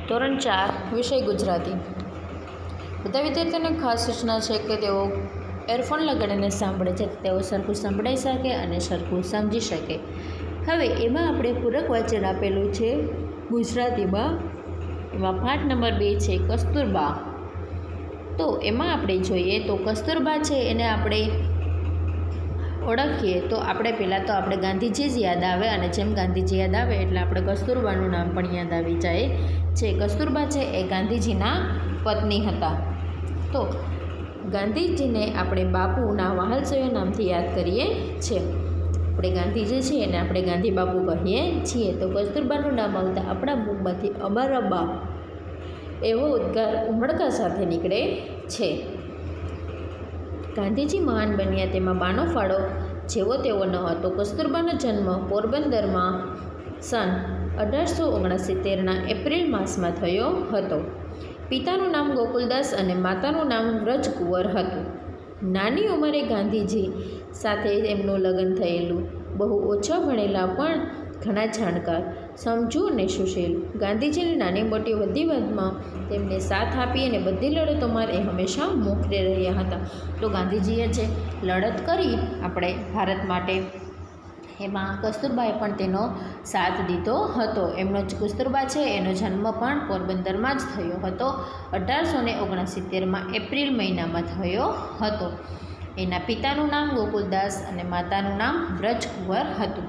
ધોરણ 4 વિષય ગુજરાતી। બધા વિદ્યાર્થીઓને ખાસ સૂચના છે કે તેઓ એરફોન લગાડીને સાંભળે છે, તેઓ સરખું સંભળાઈ શકે અને સરખું સમજી શકે। હવે એમાં આપણે પૂરક વાચન આપેલું છે ગુજરાતીમાં, એમાં પાઠ નંબર 2 છે કસ્તુરબા। તો એમાં આપણે જોઈએ તો કસ્તુરબા છે એને આપણે ઓળખીએ તો આપણે પહેલાં તો આપણે ગાંધીજી જ યાદ આવે, અને જેમ ગાંધીજી યાદ આવે એટલે આપણે કસ્તુરબાનું નામ પણ યાદ આવી જાય છે। કસ્તુરબા છે એ ગાંધીજીના પત્ની હતા। તો ગાંધીજીને આપણે બાપુના વહાલસોયા નામથી યાદ કરીએ છીએ। આપણે ગાંધીજી છીએ એને આપણે ગાંધી બાપુ કહીએ છીએ। તો કસ્તુરબાનું નામ આવતા આપણા મુખમાંથી અમારા બા એવો ઉદ્ગાર ઉમળકા સાથે નીકળે છે। ગાંધીજી મહાન બન્યા તેમાં બાનો ફાળો જેવો તેવો ન હતો। કસ્તુરબાનો જન્મ પોરબંદરમાં સન 1869ના એપ્રિલ માસમાં થયો હતો। પિતાનું નામ ગોકુલદાસ અને માતાનું નામ વ્રજકુંવર હતું। નાની ઉંમરે ગાંધીજી સાથે એમનું લગ્ન થયેલું। બહુ ઓછા ભણેલા પણ ઘણા જાણકાર, સમજુ અને સુશીલ। ગાંધીજીની નાની મોટી બધી વાતમાં તેમને સાથ આપી અને બધી લડતોમાં એ હંમેશા મોખરે રહ્યા હતા। તો ગાંધીજીએ જે લડત કરી આપણે ભારત માટે, એમાં કસ્તુરબાએ પણ તેનો સાથ દીધો હતો। એમનો કસ્તુરબા છે એનો જન્મ પણ પોરબંદરમાં જ થયો હતો। 1869માં એપ્રિલ મહિનામાં થયો હતો। એના પિતાનું નામ ગોકુલદાસ અને માતાનું નામ વ્રજકુંવર હતું।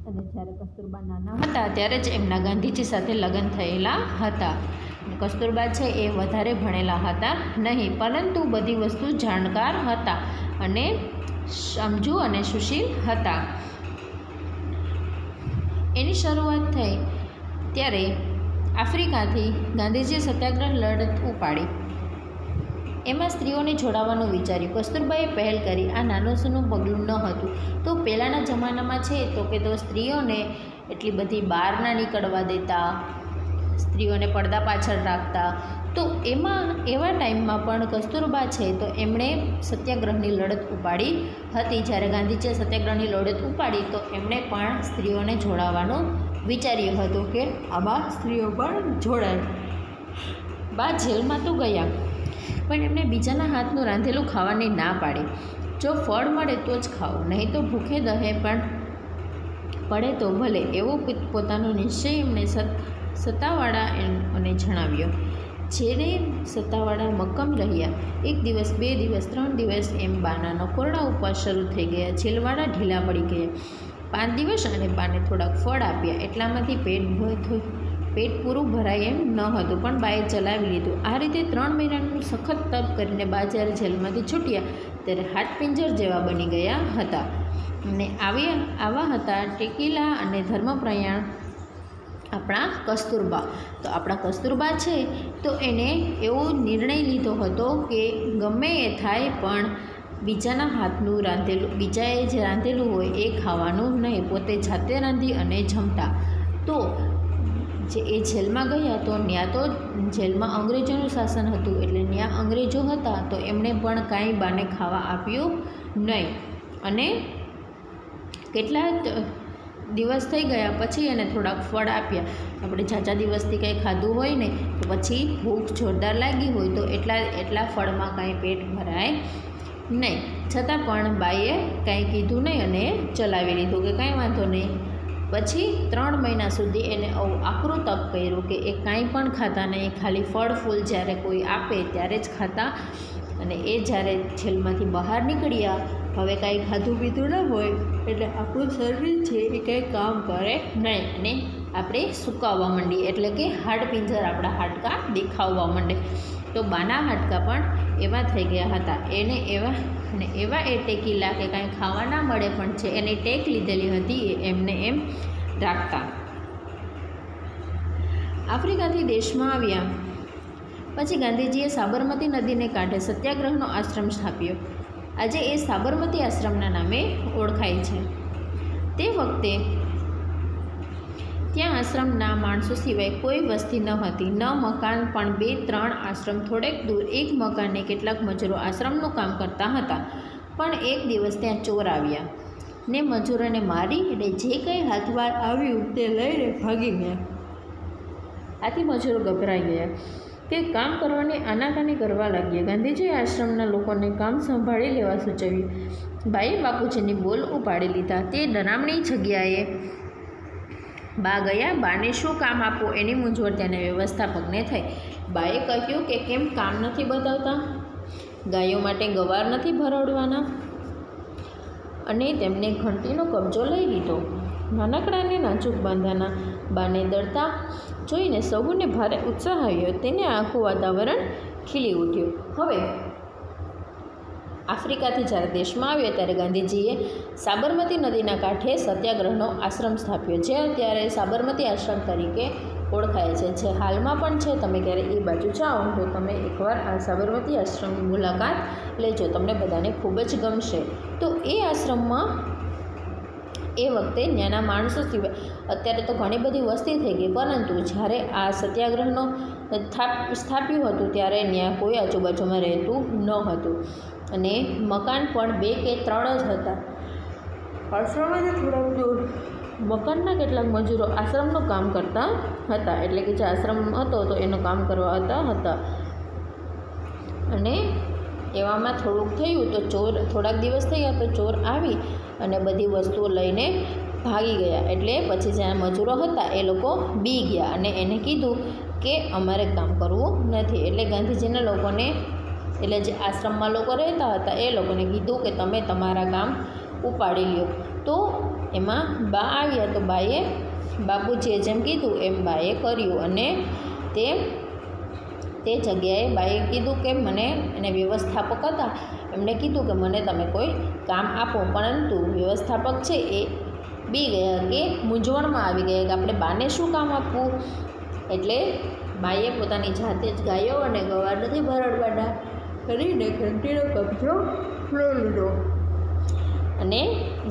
અને જ્યારે કસ્તુરબા નાના હતા ત્યારે જ એમના ગાંધીજી સાથે લગ્ન થયેલા હતા। કસ્તુરબા છે એ વધારે ભણેલા હતા નહીં, પરંતુ બધી વસ્તુ જાણકાર હતા અને સમજુ અને સુશીલ હતા। એની શરૂઆત થઈ ત્યારે આફ્રિકાથી ગાંધીજીએ સત્યાગ્રહ લડત ઉપાડી, એમાં સ્ત્રીઓને જોડાવાનું વિચાર્યું। કસ્તુરબાએ પહેલ કરી। આ નાનું સૂનું પગલું ન હતું। તો પહેલાંના જમાનામાં છે તો કે તો સ્ત્રીઓને એટલી બધી બહાર ના નીકળવા દેતા, સ્ત્રીઓને પડદા પાછળ રાખતા। તો એવા ટાઈમમાં પણ કસ્તુરબા છે તો એમણે સત્યાગ્રહની લડત ઉપાડી હતી। જ્યારે ગાંધીજીએ સત્યાગ્રહની લડત ઉપાડી તો એમણે પણ સ્ત્રીઓને જોડાવાનું વિચાર્યું હતું કે આમાં સ્ત્રીઓ પણ જોડાય। બા જેલમાં તો ગયા, પણ એમણે બીજાના હાથનું રાંધેલું ખાવાની ના પાડી। જો ફળ મળે તો જ ખાઓ, નહીં તો ભૂખે દહે પણ પડે તો ભલે, એવો પોતાનો નિશ્ચય એમણે સત્તાવાળા અને જણાવ્યો। જેને સત્તાવાળા મક્કમ રહ્યા। 1 દિવસ, 2 દિવસ, 3 દિવસ એમ બાના નકોરડા ઉપવાસ શરૂ થઈ ગયા। જેલવાળા ઢીલા પડી ગયા। 5 દિવસ અને બાને થોડાક ફળ આપ્યા, એટલામાંથી પેટ પૂરું ભરાય એમ ન હતું, પણ બાએ ચલાવી લીધું। આ રીતે 3 મહિનાનું સખત તપ કરીને બા જ્યારે જેલમાંથી છૂટ્યા ત્યારે હાડપિંજર જેવા બની ગયા હતા। અને આવા હતા ટેકીલા અને ધર્મપ્રયાણ આપણા કસ્તુરબા। તો આપણા કસ્તુરબા છે તો એને એવો નિર્ણય લીધો હતો કે ગમે એ થાય પણ બીજાના હાથનું રાંધેલું, બીજાએ જે રાંધેલું હોય એ ખાવાનું નહીં, પોતે જાતે રાંધી અને જમતા। તો જે એ જેલમાં ગયા તો ત્યાં તો જેલમાં અંગ્રેજોનું શાસન હતું, એટલે ત્યાં અંગ્રેજો હતા તો એમણે પણ કાંઈ બાને ખાવા આપ્યું નહીં। અને કેટલા દિવસ થઈ ગયા પછી એને થોડાક ફળ આપ્યા। આપણે ઝાઝા દિવસથી કંઈ ખાધું હોય ને તો પછી ભૂખ જોરદાર લાગી હોય તો એટલા ફળમાં કાંઈ પેટ ભરાય નહીં। છતાં પણ બાઈએ કાંઈ કીધું નહીં અને ચલાવી લીધું કે કાંઈ વાંધો નહીં। પછી 3 મહિના સુધી એને આકરું તપ કર્યું કે એ કાંઈ પણ ખાતા નહીં, ખાલી ફળ ફૂલ જ્યારે કોઈ આપે ત્યારે જ ખાતા। અને એ જ્યારે જેલમાંથી બહાર નીકળ્યા, હવે કાંઈ ખાધું પીધું ન હોય એટલે આપણું શરીર છે એ કંઈ કામ કરે નહીં અને આપણે સુકાવવા માંડીએ, એટલે કે હાડપિંજર આપણા હાડકાં દેખાવવા માંડે। તો બાના હાડકાં પણ એવા થઈ ગયા હતા। એવા એ ટેકીલા કે કાંઈ ખાવા ના મળે પણ છે એની ટેક લીધેલી હતી એ એમને એમ રાખતા। આફ્રિકાથી દેશમાં આવ્યા પછી ગાંધીજીએ સાબરમતી નદીને કાંઠે સત્યાગ્રહનો આશ્રમ સ્થાપ્યો। આજે એ સાબરમતી આશ્રમના નામે ઓળખાય છે। તે વખતે ત્યાં આશ્રમના માણસો સિવાય કોઈ વસ્તી ન હતી, ન મકાન, પણ 2-3 આશ્રમ થોડેક દૂર એક મકાનને કેટલાક મજૂરો આશ્રમનું કામ કરતા હતા। પણ એક દિવસ ત્યાં ચોર આવ્યા ને મજૂરોને મારી અને જે કંઈ હાથવાર આવ્યું તે લઈને ભાગી ગયા। આથી મજૂરો ગભરાઈ ગયા તે કામ કરવાની આનાકાની કરવા લાગ્યા. ગાંધીજીએ આશ્રમના લોકોને કામ સંભાળી લેવા સૂચવ્યું. બાઈએ બાપુજીની બોલ ઉપાડી લીધા. તે ડરામણી જગ્યાએ બા ગયા. બાને શું કામ આપવું એની મૂંઝવણ તેને વ્યવસ્થાપકને થઈ. બાએ કહ્યું કે કેમ કામ નથી બતાવતા? ગાયો માટે ગવાર નથી ભરડવાના? અને તેમને ઘંટીનો કબજો લઈ લીધો. નાનકડાને નાજુક બાંધાના બાને દળતા જોઈને સૌને ભારે ઉત્સાહ આવ્યો. તેને આખું વાતાવરણ ખીલી ઉઠ્યું. હવે આફ્રિકાથી જ્યારે દેશમાં આવ્યો ત્યારે ગાંધીજીએ સાબરમતી નદીના કાંઠે સત્યાગ્રહનો આશ્રમ સ્થાપ્યો, જે અત્યારે સાબરમતી આશ્રમ તરીકે ઓળખાય છે, જે હાલમાં પણ છે. તમે ક્યારે એ બાજુ જાઓ તો તમે એકવાર આ સાબરમતી આશ્રમની મુલાકાત લેજો, તમને બધાને ખૂબ જ ગમશે. તો એ આશ્રમમાં એ વખતે ત્યાંના માણસો સિવાય અત્યારે તો ઘણી બધી વસ્તી થઈ ગઈ, પરંતુ જ્યારે આ સત્યાગ્રહનો સ્થાપ્યું હતું ત્યારે ત્યાં કોઈ આજુબાજુમાં રહેતું ન હતું અને મકાન પણ 2 કે 3 જ હતા. આશ્રમમાંથી થોડાક દૂર મકાનના કેટલાક મજૂરો આશ્રમનું કામ કરતા હતા, એટલે કે જે આશ્રમ હતો તો એનું કામ કરવા હતા. અને એવામાં થોડુંક થયું તો ચોર, થોડાક દિવસ થયા તો ચોર આવી અને બધી વસ્તુઓ લઈને ભાગી ગયા. એટલે પછી જ્યાં મજૂરો હતા એ લોકો બી ગયા અને એને કીધું કે અમારે કામ કરવું નથી. એટલે ગાંધીજીના લોકોને, એટલે જે આશ્રમમાં લોકો રહેતા હતા એ લોકોને કીધું કે તમે તમારા કામ ઉપાડી લ્યો. તો એમાં બા આવ્યા તો બાએ બાપુજીએ જેમ કીધું એમ બાએ કર્યું અને તે જગ્યાએ બાએ કીધું કે મને, એને વ્યવસ્થાપક હતા એમણે કીધું કે મને તમે કોઈ કામ આપો, પરંતુ વ્યવસ્થાપક છે એ બી ગયા કે મૂંઝવણમાં આવી ગયા કે આપણે બાને શું કામ આપવું. એટલે બાએ પોતાની જાતે જ ગાયો અને ગવાર નથી ભરડવાના કરીને ઘંટીનો કબજો લઈ લીધો અને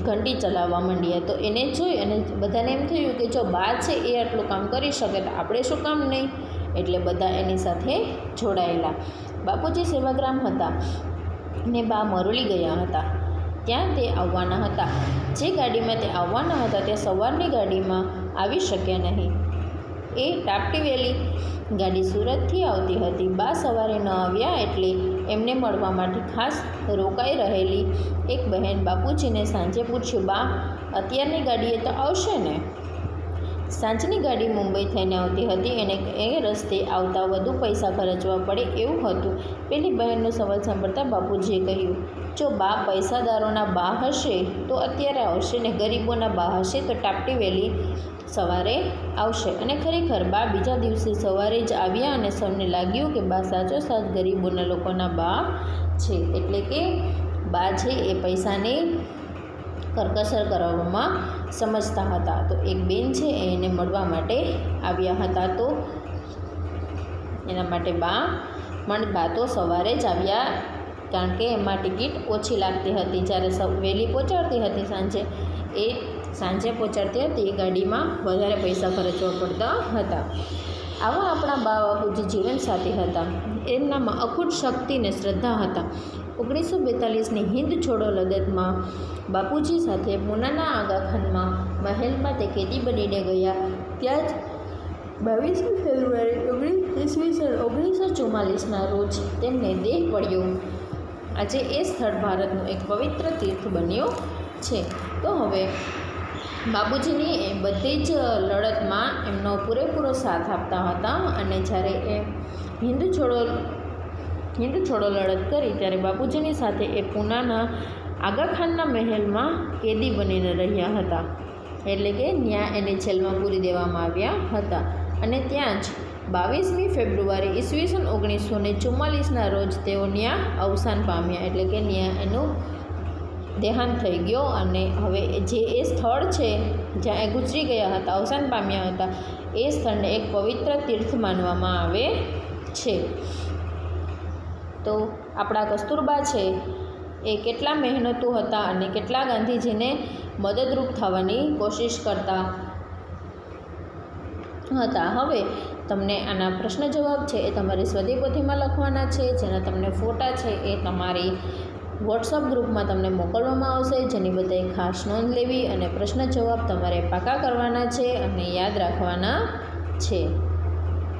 ઘંટી ચલાવવા માંડ્યા. તો એને જોઈ અને બધાને એમ થયું કે જો બા છે એ આટલું કામ કરી શકે તો આપણે શું કામ નહીં. એટલે બધા એની સાથે જોડાયેલા. બાપુજી સેવાગ્રામ હતા ને બા મરોલી ગયા હતા, ત્યાં તે આવવાના હતા. જે ગાડીમાં તે આવવાના હતા તે સવારની ગાડીમાં આવી શક્યા નહીં. એ ટાપટી વેલી ગાડી સુરતથી આવતી હતી. બા સવારે ન આવ્યા એટલે એમને મળવા માટે ખાસ રોકાઈ રહેલી એક બહેન બાપુજીને સાંજે પૂછ્યું, બા અત્યારની ગાડીએ તો આવશે ને? સાંજની ગાડી મુંબઈ થઈને આવતી હતી, એને એ રસ્તે આવતા વધુ પૈસા ખર્ચવા પડે એવું હતું. પેલી બહેનનો સવાલ સાંભળતા બાપુજીએ કહ્યું, જો બા પૈસાદારોના બા હશે તો અત્યારે આવશે ને ગરીબોના બા હશે તો ટાપટી વેલી સવારે આવશે. અને ખરેખર બા બીજા દિવસે સવારે જ આવ્યા અને સૌને લાગ્યું કે બા સાચો સાચ ગરીબોના લોકોના બા છે. એટલે કે બા છે એ પૈસાની કરકસર કરવામાં સમજતા હતા. તો એક બેન છે એને મળવા માટે આવ્યા હતા, તો એના માટે બા તો સવારે જ આવ્યા, કારણ કે એમાં ટિકિટ ઓછી લાગતી હતી. જ્યારે વહેલી પહોંચાડતી હતી સાંજે પહોંચાડતી હતી એ ગાડીમાં વધારે પૈસા ખર્ચવા પડતા હતા. આવા આપણા બા બાપુજી જીવનસાથી હતા. એમનામાં અખૂટ શક્તિ ને શ્રદ્ધા હતા. 1942ની હિન્દ છોડો લડતમાં બાપુજી સાથે પૂનાના આગાખાનમાં મહેલમાં તે કેદી બનીને ગયા. ત્યાં જ 22 ફેબ્રુઆરી 1944ના રોજ તેમને દેહ પડ્યો. આજે એ સ્થળ ભારતનું એક પવિત્ર તીર્થ બન્યું છે. તો હવે બાપુજીની બધી જ લડતમાં એમનો પૂરેપૂરો સાથ આપતા હતા અને જ્યારે એ હિન્દ છોડો લડત કરી ત્યારે બાપુજીની સાથે એ પૂનાના આગાખાનના મહેલમાં કેદી બનીને રહ્યા હતા. એટલે કે ત્યાં એને જેલમાં પૂરી દેવામાં આવ્યા હતા અને ત્યાં જ 22મી ફેબ્રુઆરી ઈસવીસન 1944ના રોજ તેઓ ત્યાં અવસાન પામ્યા. એટલે કે ત્યાં એનું દેહાંત થઈ ગયો અને હવે જે એ સ્થળ છે જ્યાં એ ગુજરી ગયા હતા, અવસાન પામ્યા હતા, એ સ્થળને એક પવિત્ર તીર્થ માનવામાં આવે છે. તો આપણા કસ્તુરબા છે એ કેટલા મહેનતુ હતા અને કેટલા ગાંધીજીને મદદરૂપ થવાની કોશિશ કરતા હતા. હવે તમને આના પ્રશ્ન જવાબ છે એ તમારી સ્વદેય પોથીમાં લખવાના છે, જેના તમને ફોટા છે એ તમારી વોટ્સઅપ ગ્રુપમાં તમને મોકલવામાં આવશે, જેની બધાએ ખાસ નોંધ લેવી અને પ્રશ્ન જવાબ તમારે પાકા કરવાના છે અને યાદ રાખવાના છે.